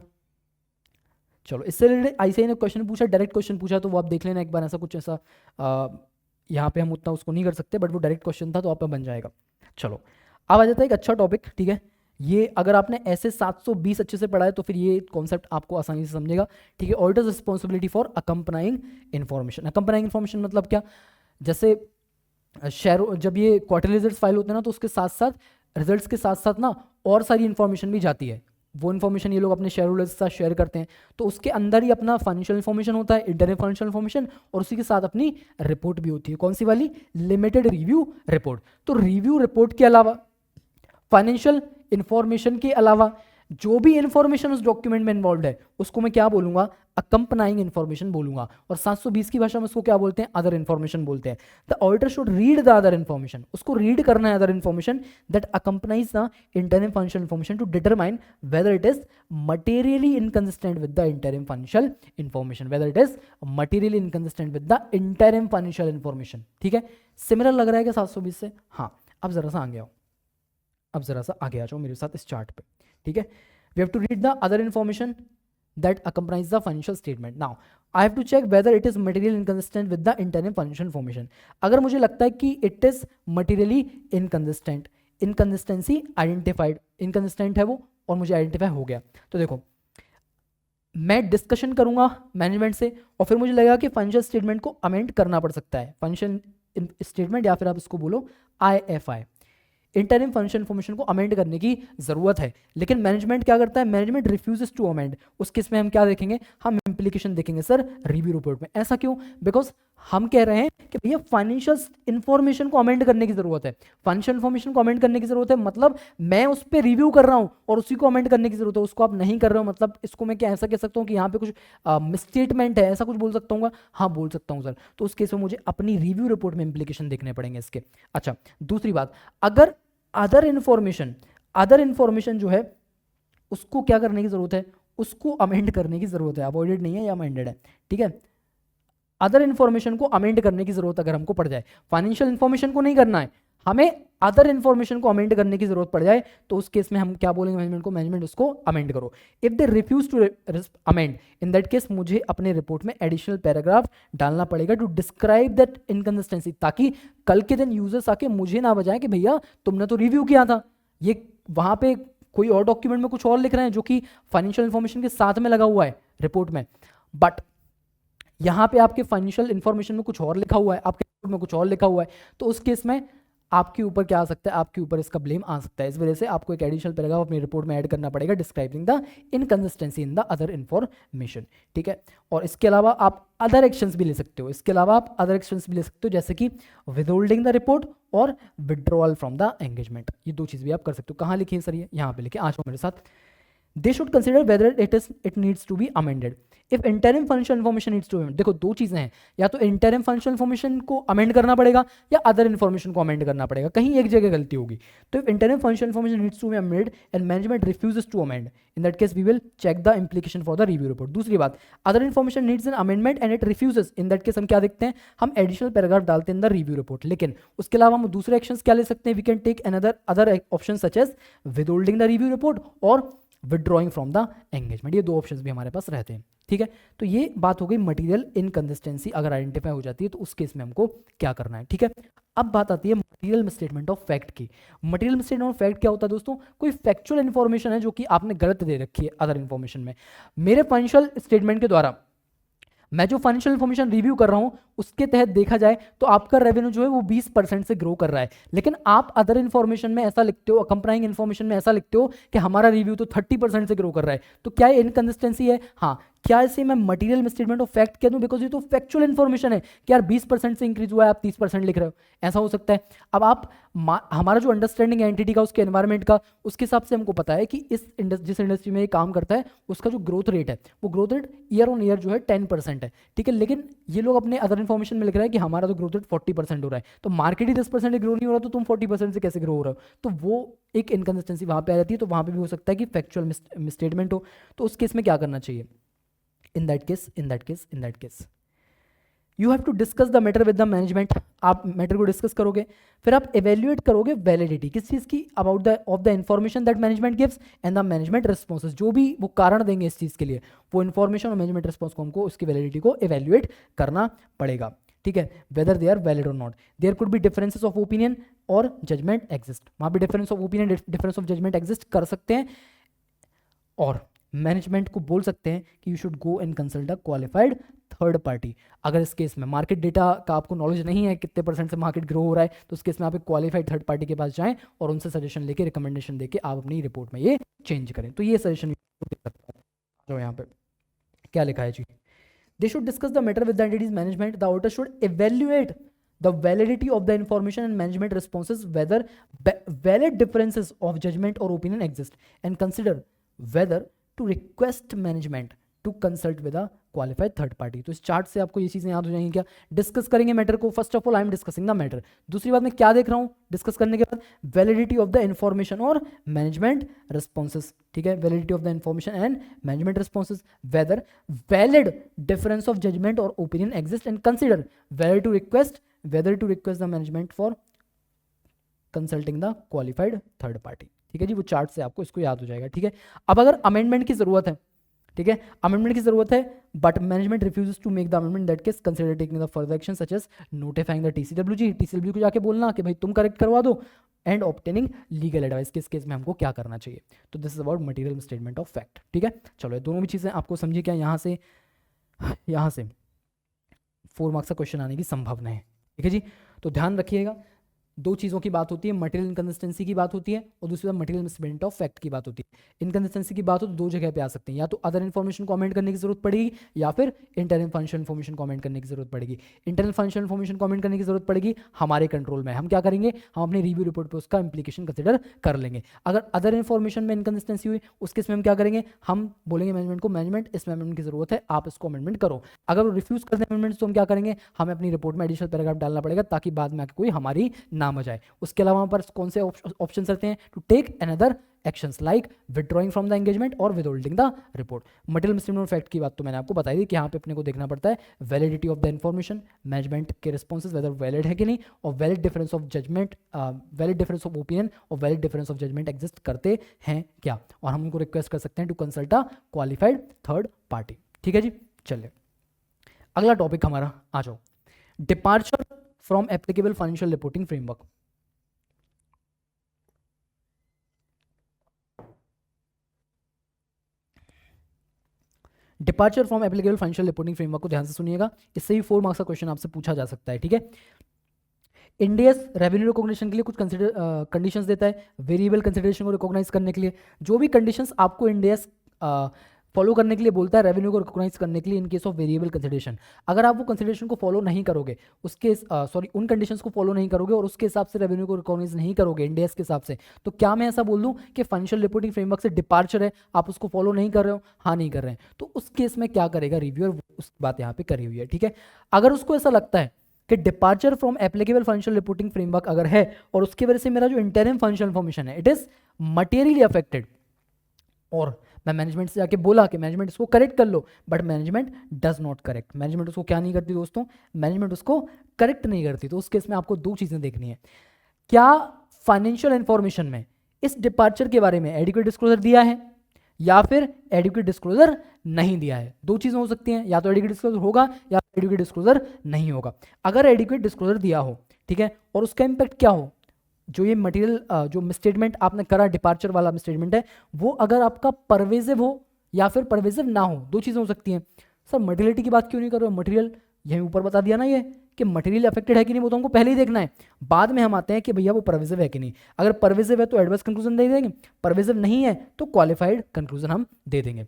चलो इससे रिलेटेड आईसीआई ने क्वेश्चन पूछा, डायरेक्ट क्वेश्चन पूछा, तो वो आप देख लेना एक बार, ऐसा कुछ ऐसा यहाँ पे हम उतना उसको नहीं कर सकते, बट वो डायरेक्ट क्वेश्चन था तो आप पे बन जाएगा। चलो अब आ जाता है एक अच्छा टॉपिक, ठीक है, ये अगर आपने ऐसे 720 अच्छे से पढ़ा है तो फिर ये कॉन्सेप्ट आपको आसानी से समझेगा, ठीक है। Auditor's responsibility for accompanying information. Accompanying information मतलब क्या, जैसे शेयर, जब ये क्वार्टरली रिजल्ट्स फाइल होते हैं ना तो उसके साथ साथ रिजल्ट्स के साथ साथ ना और सारी इन्फॉर्मेशन भी जाती है, वो इन्फॉर्मेशन ये लोग अपने शेयर होल्डर्स के साथ शेयर करते हैं, तो उसके अंदर ही अपना फाइनेंशियल इन्फॉर्मेशन होता है, इंटरनल फाइनेंशियल इन्फॉर्मेशन, और उसी के साथ अपनी रिपोर्ट भी होती है। कौन सी वाली, लिमिटेड रिव्यू रिपोर्ट। तो रिव्यू रिपोर्ट के अलावा, फाइनेंशियल इन्फॉर्मेशन के अलावा जो भी इन्फॉर्मेशन उस डॉक्यूमेंट में इन्वॉल्व है उसको मैं क्या बोलूंगा, अकम्पनाइंग इन्फॉर्मेशन बोलूंगा, और 720 की भाषा में उसको क्या बोलते हैं, अदर इन्फॉर्मेशन बोलते हैं। The auditor should read the other information, उसको रीड करना है other information that accompanies the interim financial information to determine whether it is materially inconsistent with the interim financial information, whether it is materially inconsistent with the interim financial information, ठीक है। Similar लग रहा है क्या 720 से, हाँ। अब जरा सा आगे आओ, अब जरा सा आगे आ जाओ मेरे साथ इस चार्ट पे, ठीक है। We have to read the other information that accompanies the financial statement. Now I have to check whether it is materially inconsistent with the interim financial information. अगर मुझे लगता है कि it is materially inconsistent, inconsistency identified, inconsistent है वो और मुझे identify हो गया, तो देखो मैं डिस्कशन करूंगा मैनेजमेंट से और फिर मुझे लगेगा कि फाइनेंशियल स्टेटमेंट को अमेंड करना पड़ सकता है, फाइनेंशियल स्टेटमेंट या फिर आप इसको बोलो IFI, इंटरिम फाइनेंशियल इन्फॉर्मेशन को अमेंड करने की जरूरत है, लेकिन मैनेजमेंट क्या करता है, मैनेजमेंट रिफ्यूजेस टू अमेंड। उस केस में हम क्या देखेंगे, हम इंप्लीकेशन देखेंगे सर रिव्यू रिपोर्ट में। ऐसा क्यों, बिकॉज हम कह रहे हैं कि भैया फाइनेंशियल इन्फॉर्मेशन को अमेंड करने की जरूरत है, फाइनेंशियल इन्फॉर्मेशन को अमेंड करने की जरूरत है, मतलब मैं उस पर रिव्यू कर रहा हूं और उसी को अमेंड करने की जरूरत है, उसको आप नहीं कर रहे हो, मतलब इसको मैं क्या ऐसा कह सकता हूँ कि यहाँ पे कुछ मिसस्टेटमेंट है, ऐसा कुछ बोल सकता हूँ, हाँ बोल सकता हूँ सर। तो उस केस में मुझे अपनी रिव्यू रिपोर्ट में इंप्लीकेशन देखने पड़ेंगे इसके। अच्छा दूसरी बात, अगर अदर इन्फॉर्मेशन जो है उसको क्या करने की जरूरत है, उसको अमेंड करने की जरूरत है, अवॉइडेड नहीं है या अमेंडेड है, ठीक है। अदर इन्फॉर्मेशन को अमेंड करने की जरूरत अगर हमको पड़ जाए, फाइनेंशियल इन्फॉर्मेशन को नहीं करना है, हमें अदर इन्फॉर्मेशन को अमेंड करने की जरूरत पड़ जाए, तो उस केस में हम क्या बोलेंगे मैनेजमेंट को, मैनेजमेंट उसको अमेंड करो। If they refuse to amend, in that case मुझे अपने रिपोर्ट में एडिशनल पैराग्राफ डालना पड़ेगा टू डिस्क्राइब दैट इनकंसिस्टेंसी, ताकि कल के दिन यूजर्स आके मुझे ना बजाएं कि भैया तुमने तो रिव्यू किया था, ये वहां पे कोई और डॉक्यूमेंट में कुछ और लिख रहे हैं जो कि फाइनेंशियल इन्फॉर्मेशन के साथ में लगा हुआ है रिपोर्ट में, बट यहाँ पे आपके फाइनेंशियल इन्फॉर्मेशन में कुछ और लिखा हुआ है, आपके रिपोर्ट में कुछ और लिखा हुआ है, तो उस केस में आपके ऊपर क्या आ सकता है, आपके ऊपर इसका ब्लेम आ सकता है। इस वजह से आपको एक एडिशनल पैराग्राफ अपनी रिपोर्ट में ऐड करना पड़ेगा describing the inconsistency in the other information, ठीक है। और इसके अलावा आप अदर एक्शंस भी ले सकते हो, इसके अलावा आप अदर एक्शंस भी ले सकते हो, जैसे कि विदहोल्डिंग द रिपोर्ट और विड्रॉल फ्रॉम द एंगेजमेंट, ये दो चीज़ भी आप कर सकते हो। कहाँ लिखिए सर, ये यहाँ पे लिखिए, आ जाओ मेरे साथ। They should consider whether it needs to be amended. If interim financial information needs to be amended, देखो दो चीजें हैं, या तो interim financial information को अमेंड करना पड़ेगा या other information को अमेंड करना पड़ेगा, कहीं एक जगह गलती होगी। तो if interim financial information needs to be amended and management refuses to amend, in that case we will check the implication for the review report. दूसरी बात, other information needs an amendment and it refuses, in that case हम क्या देखते हैं, हम additional paragraph डालते हैं in the review report। लेकिन उसके अलावा हम दूसरे actions क्या ले सकते हैं, we can take other options such as withholding the review report और विदड्रॉइंग फ्रॉम द एंगेजमेंट। ये दो ऑप्शंस भी हमारे पास रहते हैं, ठीक है। तो ये बात हो गई मटेरियल इनकंसिस्टेंसी अगर आइडेंटिफाई हो जाती है तो उस केस में हमको क्या करना है, ठीक है। अब बात आती है मटेरियल मिसस्टेटमेंट ऑफ फैक्ट की। मटेरियल मिसस्टेटमेंट ऑफ फैक्ट क्या होता है दोस्तों? कोई फैक्चुअल इन्फॉर्मेशन है जो कि आपने गलत दे रखी है अदर इन्फॉर्मेशन में। मेरे फाइनेंशियल स्टेटमेंट के द्वारा मैं जो फाइनेंशियल इन्फॉर्मेशन रिव्यू कर रहा हूं उसके तहत देखा जाए तो आपका रेवेन्यू जो है वो 20% से ग्रो कर रहा है, लेकिन आप अदर इन्फॉर्मेशन में ऐसा लिखते हो, अकम्पनाइंग इन्फॉर्मेशन में ऐसा लिखते हो कि हमारा रिव्यू तो 30% से ग्रो कर रहा है। तो क्या ये इनकंसिस्टेंसी है? हाँ। क्या इसे मैं मटेरियल मिसस्टेटमेंट ऑफ फैक्ट कह दूं? बिकॉज ये तो फैक्चुअल इन्फॉर्मेशन है कि यार 20% से इंक्रीज हुआ है, आप 30% लिख रहे हो, ऐसा हो सकता है। अब आप हमारा जो अंडरस्टैंडिंग एंटिटी का, उसके एनवायरमेंट का, उसके हिसाब से हमको पता है कि जिस इंडस्ट्री में ये काम करता है उसका जो ग्रोथ रेट है वो growth rate year on year जो है 10% है, ठीक है। लेकिन ये लोग अपने अदर इन्फॉर्मेशन में लिख रहा है कि हमारा तो ग्रोथ रेट 40% हो रहा है, तो मार्केट ही 10% ग्रो नहीं हो रहा तो तुम 40% से कैसे ग्रो हो रहे हो? तो वो एक इनकंसिस्टेंसी वहां पे आ जाती है। तो वहां पे भी हो सकता है कि फैक्चुअल मिसस्टेटमेंट हो। तो उस केस में क्या करना चाहिए? in that case you have to discuss the matter with the management। आप मैटर को डिस्कस करोगे, फिर आप evaluate करोगे वैलिडिटी किस चीज़ की, about the of the information that management gives and the management responses. जो भी वो कारण देंगे इस चीज़ के लिए, वो इन्फॉर्मेशन और मैनेजमेंट रिस्पॉन्स को हमको उसकी वैलिडिटी को evaluate करना पड़ेगा, ठीक है। वेदर दे आर वैलिड और not. There could be differences of opinion और जजमेंट एग्जिस्ट। वहाँ पे difference of opinion, difference of judgement exist कर सकते हैं, और मैनेजमेंट को बोल सकते हैं कि you should go and consult a qualified third party. अगर इस केस में मार्केट डेटा का आपको नॉलेज नहीं है कितने % से मार्केट ग्रो हो रहा है, तो उस केस में आप एक क्वालिफाइड थर्ड पार्टी के पास जाएं और उनसे सजेशन लेके, रिकमेंडेशन देके आप अपनी रिपोर्ट में ये चेंज करें। तो ये सजेशन दे सकता है। जो यहाँ पे क्या लिखा है जी, they should discuss the matter with the entity's management. The auditor should evaluate the validity of the information and management responses, whether valid differences of judgment or opinion exist, and consider whether to request management to consult with a qualified third party। तो इस chart से आपको ये चीजें याद हो जाएंगी। क्या डिस्कस करेंगे मैटर को? First of all I am discussing the matter. दूसरी बात मैं क्या देख रहा हूँ डिस्कस करने के बाद? वैलिडिटी ऑफ द इंफॉर्मेशन और मैनेजमेंट रिस्पॉन्सेज, ठीक है। Validity of the information and management responses, whether valid difference of judgement और opinion exist, and consider whether to request the management for consulting the qualified third party, ठीक है जी। वो chart से आपको इसको याद हो जाएगा, ठीक है। अब अगर अमेंडमेंट की जरूरत है, ठीक है, अमेंडमेंट की जरूरत है, but management refuses to make the amendment, that case consider taking the further action such as notifying the TCWG को जाके बोलना कि भाई तुम करेक्ट करवा दो, एंड ऑब्टेनिंग लीगल एडवाइस। किस केस में हमको क्या करना चाहिए? तो this is about material statement of fact, ठीक है। चलो ये दोनों भी चीजें आपको समझिए क्या यहाँ से 4 मार्क्स का क्वेश्चन आने की संभावना है, ठीक है जी। तो ध्यान रखिएगा, दो चीज़ों की बात होती है, मटेरियल इनकंसिस्टेंसी की बात होती है और दूसरी बात मटेरियल मिसस्टेटमेंट ऑफ फैक्ट की बात होती है। इनकंसिस्टेंसी की बात हो तो दो जगह पे आ सकते हैं, या तो अदर इन्फॉर्मेशन को अमेंड करने की जरूरत पड़ेगी या फिर इंटरनल फाइनेंशियल इन्फॉर्मेशन को अमेंड करने की जरूरत पड़ेगी। इंटरनल फाइनेंशियल इन्फॉर्मेशन को अमेंड करने की जरूरत पड़ेगी हमारे कंट्रोल में, हम क्या करेंगे, हम अपनी रिव्यू रिपोर्ट पर उसका इंप्लीकेशन कंसिडर कर लेंगे। अगर अदर इन्फॉर्मेशन में इनकंसिस्टेंसी हुई उस केस में हम क्या करेंगे, हम बोलेंगे मैनेजमेंट को, मैनेजमेंट इस अमेंडमेंट की जरूरत है, आप इसको अमेंडमेंट करो। अगर वो रिफ्यूज करते हैं अमेंडमेंट तो हम क्या करेंगे, हमें अपनी रिपोर्ट में एडिशनल पैराग्राफ डालना पड़ेगा ताकि बाद में आके कोई हमारी नाम आ जाए। उसके अलावा पर कौन से ऑप्शन रहते हैं, to take another actions like withdrawing from the engagement और withholding the report. Material misstatement of fact की बात तो मैंने आपको बताई थी कि यहाँ पे अपने को देखना पड़ता है validity of the information, management के रिस्पॉन्सेज वेदर वैलिड है कि नहीं, और valid difference of judgement, valid difference of opinion और valid difference of judgement exist करते हैं क्या, और हम उनको रिक्वेस्ट कर सकते हैं to consult a qualified third party, ठीक है जी। चलिए अगला टॉपिक हमारा आ जाओ, departure from applicable financial reporting framework. Departure from applicable financial reporting framework को ध्यान से सुनिएगा, इससे भी 4 मार्क्स का क्वेश्चन आपसे पूछा जा सकता है, ठीक है। इंडियस रेवेन्यू रिकॉग्निशन के लिए कुछ कंडीशंस देता है, वेरिएबल कंसिडरेशन को रिकॉग्नाइज करने के लिए। जो भी कंडीशंस आपको इंडियस फॉलो करने के लिए बोलता है रेवेन्यू को रिकॉग्नाइज करने के लिए in case of variable consideration, अगर आप वो कंसिडरेशन को फॉलो नहीं करोगे, उसके उन कंडीशंस को फॉलो नहीं करोगे और उसके हिसाब से रेवेन्यू को रिकॉग्नाइज नहीं करोगे इंडियस के हिसाब से, तो क्या मैं ऐसा बोल दूं कि फाइनेंशियल रिपोर्टिंग फ्रेमवर्क से डिपार्चर है, आप उसको फॉलो नहीं कर रहे हो? हाँ, नहीं कर रहे हैं, तो उस केस में क्या करेगा रिव्यूअर, उस बात यहाँ पे करी हुई है, ठीक है। अगर उसको ऐसा लगता है कि departure from applicable financial reporting framework अगर है और उसकी वजह से मेरा जो इंटरिम फाइनेंशियल इन्फॉर्मेशन है इट इज मटेरियली अफेक्टेड, और मैं मैनेजमेंट से जाके बोला कि मैनेजमेंट इसको करेक्ट कर लो, but management does not correct, management उसको क्या नहीं करती दोस्तों, मैनेजमेंट उसको करेक्ट नहीं करती, तो उस केस में आपको दो चीजें देखनी है, क्या फाइनेंशियल इंफॉर्मेशन में इस डिपार्चर के बारे में एडिक्वेट डिस्क्लोजर दिया है, या फिर एडिक्वेट डिस्क्लोजर नहीं दिया है। दो चीज़ें हो सकती हैं, या तो एडिक्वेट डिस्क्लोजर होगा या एडिक्वेट डिस्क्लोजर नहीं होगा। अगर एडिक्वेट डिस्क्लोजर दिया हो, ठीक है, और उसका इम्पैक्ट क्या हो, जो ये मटेरियल जो मिसस्टेटमेंट आपने करा, डिपार्चर वाला मिसस्टेटमेंट है, वो अगर आपका परवेजिव हो या फिर परवेजिव ना हो, दो चीज़ें हो सकती हैं। सर मटेरियलिटी की बात क्यों नहीं कर रहे हो? मटेरियल यहीं ऊपर बता दिया ना ये कि मटेरियल अफेक्टेड है कि नहीं, वो तो हमको पहले ही देखना है। बाद में हम आते हैं कि भैया वो परवेजिव है कि नहीं। अगर परवेजिव है तो एडवर्स कंक्लूजन दे देंगे, परवेजिव नहीं है तो क्वालिफाइड कंक्लूजन हम दे देंगे।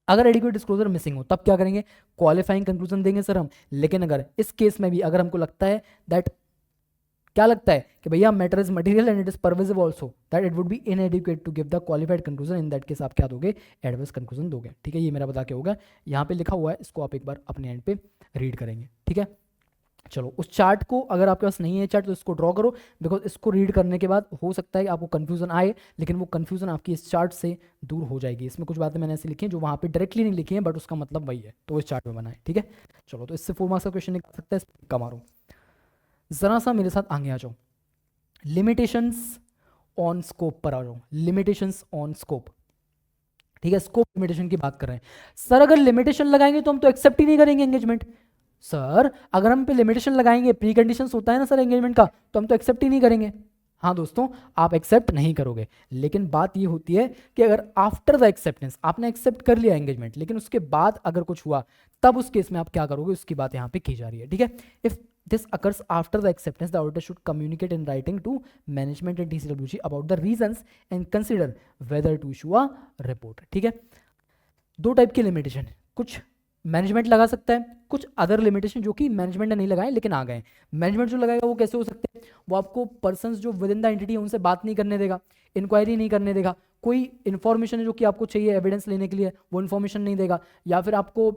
अगर एडिक्वेट डिस्क्लोजर मिसिंग हो तब क्या करेंगे? क्वालिफाइंग कंक्लूजन देंगे सर हम। लेकिन अगर इस केस में भी अगर हमको लगता है दैट, क्या लगता है कि भैया matter is material and it is pervasive also, that it would be inadequate to give the qualified conclusion, in that case आप क्या दोगे? एडवर्स कंक्लूजन दोगे। ठीक है, ये मेरा बता के होगा, यहाँ पे लिखा हुआ है, इसको आप एक बार अपने एंड पे रीड करेंगे। ठीक है, चलो उस चार्ट को अगर आपके पास नहीं है चार्ट तो इसको ड्रॉ करो, बिकॉज इसको रीड करने के बाद हो सकता है कि आपको कंफ्यूजन आए, लेकिन वो कंफ्यूजन आपकी इस चार्ट से दूर हो जाएगी। इसमें कुछ बातें मैंने ऐसी लिखी हैं जो वहाँ पे डायरेक्टली नहीं लिखी हैं, बट उसका मतलब वही है, तो इस चार्ट में बना है। ठीक है, चलो तो इससे 4 मार्क्स का क्वेश्चन निकल सकता है, इसका मारो। जरा सा मेरे साथ आगे आ जाओ, लिमिटेशंस ऑन स्कोप पर आ जाओ। लिमिटेशंस ऑन स्कोप, ठीक है, स्कोप लिमिटेशन की बात कर रहे हैं। सर अगर लिमिटेशन लगाएंगे तो हम तो एक्सेप्ट ही नहीं करेंगे एंगेजमेंट। सर अगर हम पे लिमिटेशन लगाएंगे, प्री कंडीशंस होता है ना सर एंगेजमेंट का, तो हम तो एक्सेप्ट ही नहीं करेंगे। हाँ दोस्तों, आप एक्सेप्ट नहीं करोगे, लेकिन बात ये होती है कि अगर आफ्टर द एक्सेप्टेंस आपने एक्सेप्ट कर लिया एंगेजमेंट, लेकिन उसके बाद अगर कुछ हुआ, तब उस केस में आप क्या करोगे, उसकी बात यहाँ पे की जा रही है। ठीक है, if this occurs after the acceptance, the auditor should communicate in writing to management and TCWG about the reasons and consider whether to issue a report। ठीक है, दो टाइप की लिमिटेशन है, कुछ मैनेजमेंट लगा सकता है, कुछ अदर लिमिटेशन जो कि मैनेजमेंट ने नहीं लगाए लेकिन आ गए। मैनेजमेंट जो लगाएगा वो कैसे हो सकते हैं? वो आपको पर्सन्स जो विद इन द एंटिटी है उनसे बात नहीं करने देगा, इंक्वायरी नहीं करने देगा, कोई इन्फॉर्मेशन है जो कि आपको चाहिए एविडेंस लेने के लिए वो इन्फॉर्मेशन नहीं देगा, या फिर आपको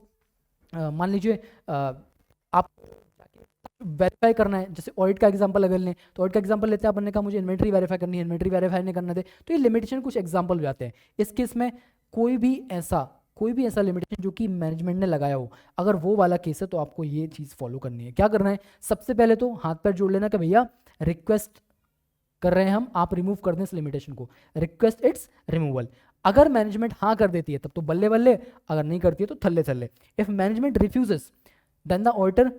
मान लीजिए आप वेरीफाई करना है, जैसे ऑडिट का एग्जांपल अगर लें तो ऑडिट का एग्जांपल लेते हैं, अपन ने कहा मुझे इन्वेंट्री वेरीफाई करनी है, इन्वेंट्री वेरीफाई नहीं करना थे, तो ये लिमिटेशन कुछ एग्जांपल हो जाते हैं। इस केस में कोई भी ऐसा लिमिटेशन जो कि मैनेजमेंट ने लगाया हो, अगर वो वाला केस है तो आपको ये चीज़ फॉलो करनी है। क्या करना है? सबसे पहले तो हाथ पैर जोड़ लेना कि भैया रिक्वेस्ट कर रहे हैं हम, आप रिमूव कर दें इस लिमिटेशन को, रिक्वेस्ट इट्स रिमूवल। अगर मैनेजमेंट हाँ कर देती है तब तो बल्ले बल्ले, अगर नहीं करती है तो थल्ले थल्ले। If management refuses then the auditor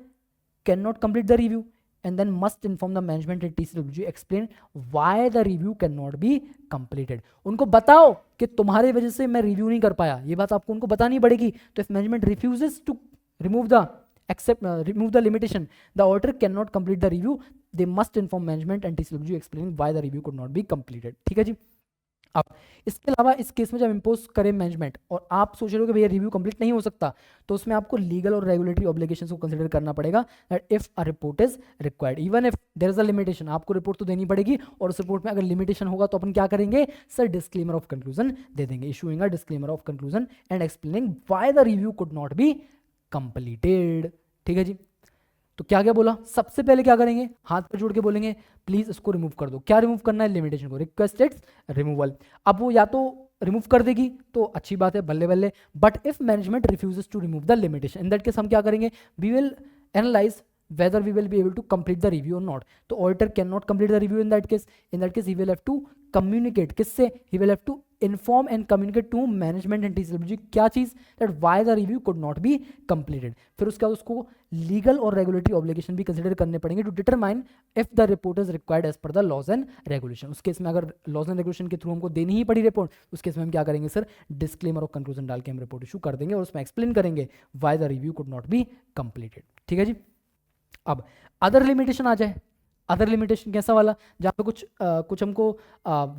cannot complete the review and then must inform the management and TCWG explain why the review cannot be completed। उनको बताओ कि तुम्हारे वजह से मैं रिव्यू नहीं कर पाया, ये बात आपको उनको बतानी पड़ेगी। तो if management refuses to remove the limitation, the auditor cannot complete the review, they must inform management and TCWG explaining why the review could not be completed। ठीक है जी। अब इसके अलावा इस केस में जब इम्पोज करें मैनेजमेंट और आप सोच रहे हो कि भैया रिव्यू कंप्लीट नहीं हो सकता, तो उसमें आपको लीगल और रेगुलेटरी ऑब्लिगेशंस को कंसीडर करना पड़ेगा, that if a report is required, even if there is a limitation, आपको रिपोर्ट तो देनी पड़ेगी, और उस रिपोर्ट में अगर लिमिटेशन होगा तो अपन क्या करेंगे सर? डिस्क्लेमर ऑफ कंक्लूजन दे देंगे, issuing a disclaimer of conclusion and explaining why the review could not be completed. ठीक है जी, तो क्या क्या बोला? सबसे पहले क्या करेंगे? हाथ पर जोड़ के बोलेंगे प्लीज इसको रिमूव कर दो। क्या रिमूव करना है? लिमिटेशन को, रिक्वेस्ट इट्स रिमूवल। अब वो या तो रिमूव कर देगी तो अच्छी बात है, बल्ले बल्ले, but if management refuses to remove the limitation, in that case हम क्या करेंगे? We will analyse whether we will be able to complete the review or not। तो auditor cannot complete the review in that case he will have to communicate, किससे? he will have to inform and communicate to management and TCWG, क्या चीज़? that why the review could not be completed। फिर उसके बाद उसको legal और regulatory obligation भी consider करने पड़ेंगे to determine if the report is required as per the laws and regulation. उस केस में अगर लॉज एंड रेगुलेशन के थ्रू हमको देनी ही पड़ी रिपोर्ट, उस केस में हम क्या करेंगे सर? डिस्क्लेमर और कंक्लूजन डाल के हम रिपोर्ट इशू कर देंगे और उसमें एक्सप्लेन करेंगे why the review could not be completed. ठीक है जी। अब अदर लिमिटेशन आ जाए। अदर लिमिटेशन कैसा वाला? जहाँ पे कुछ हमको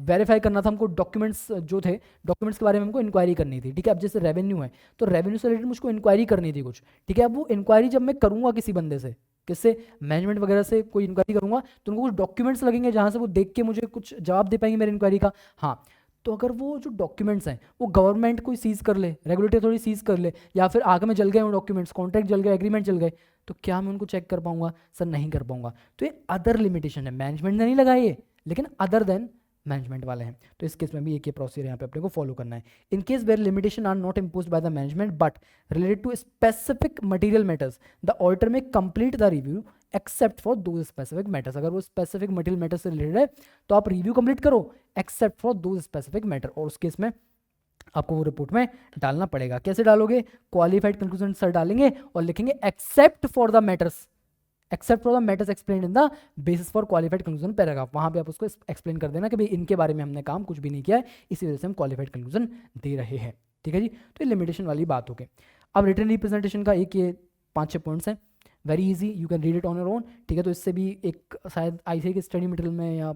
वेरीफाई करना था, हमको डॉक्यूमेंट्स जो थे, डॉक्यूमेंट्स के बारे में हमको इंक्वायरी करनी थी। ठीक है, अब जैसे रेवेन्यू है तो रेवेन्यू से रिलेटेड मुझको इंक्वायरी करनी थी कुछ। ठीक है, अब वो इंक्वायरी जब मैं करूँगा किसी बंदे से, किससे? मैनेजमेंट वगैरह से कोई इंक्वायरी करूँगा तो उनको कुछ डॉक्यूमेंट्स लगेंगे जहाँ से वो देख के मुझे कुछ जवाब दे पाएंगे मेरी इंक्वायरी का। हाँ, तो अगर वो जो डॉक्यूमेंट्स हैं वो गवर्नमेंट कोई सीज कर ले, रेगुलेटरी अथॉरिटी सीज कर ले, या फिर आगे में जल गए वो डॉक्यूमेंट्स, कॉन्ट्रैक्ट जल गए, एग्रीमेंट जल गए, तो क्या मैं उनको चेक कर पाऊंगा सर? नहीं कर पाऊंगा। तो ये अदर लिमिटेशन है, मैनेजमेंट ने नहीं लगाई है लेकिन अदर देन मैनेजमेंट वाले हैं। तो इस केस में भी एक ये प्रोसीजर यहाँ पे अपने को फॉलो करना है। In case where limitation are not imposed by the management but related to specific material matters, the auditor may complete the review except for those specific matters. अगर वो स्पेसिफिक मटेरियल मैटर से related है तो आप review complete करो except for those specific matter, और उस case में आपको वो रिपोर्ट में डालना पड़ेगा। कैसे डालोगे? क्वालिफाइड कंक्लूजन सर डालेंगे और लिखेंगे except for the matters, except for the matters explain in the basis for qualified conclusion paragraph. वहां पे आप उसको एक्सप्लेन कर देना कि भाई इनके बारे में हमने काम कुछ भी नहीं किया है, इसी वजह से हम क्वालिफाइड कंक्लूजन दे रहे हैं। ठीक है जी, तो ये लिमिटेशन वाली बात हो गई। अब रिटन रिप्रेजेंटेशन का एक ये 5-6 पॉइंट्स हैं, very easy, you can read it on your own. ठीक है, तो इससे भी एक शायद आईसीआई के स्टडी मटेरियल में या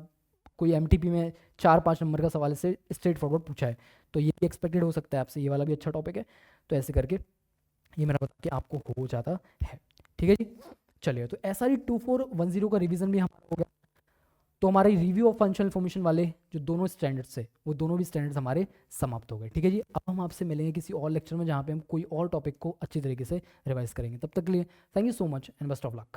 कोई एमटीपी में 4-5 नंबर का सवाल से स्ट्रेट फॉरवर्ड पूछा है, तो ये भी एक्सपेक्टेड हो सकता है आपसे, ये वाला भी अच्छा टॉपिक है। तो ऐसे करके ये मेरा बता कि आपको हो जाता है। ठीक है जी, चलिए, तो SRE 2410 का रिवीजन भी हमारा हो गया। तो हमारे रिव्यू ऑफ फंक्शनल इन्फॉर्मेशन वाले जो दोनों स्टैंडर्ड्स है, वो दोनों भी स्टैंडर्ड्स हमारे समाप्त हो गए। ठीक है जी, अब हम आपसे मिलेंगे किसी और लेक्चर में जहाँ पे हम कोई और टॉपिक को अच्छी तरीके से रिवाइज करेंगे। तब तक के लिए thank you so much and best of luck.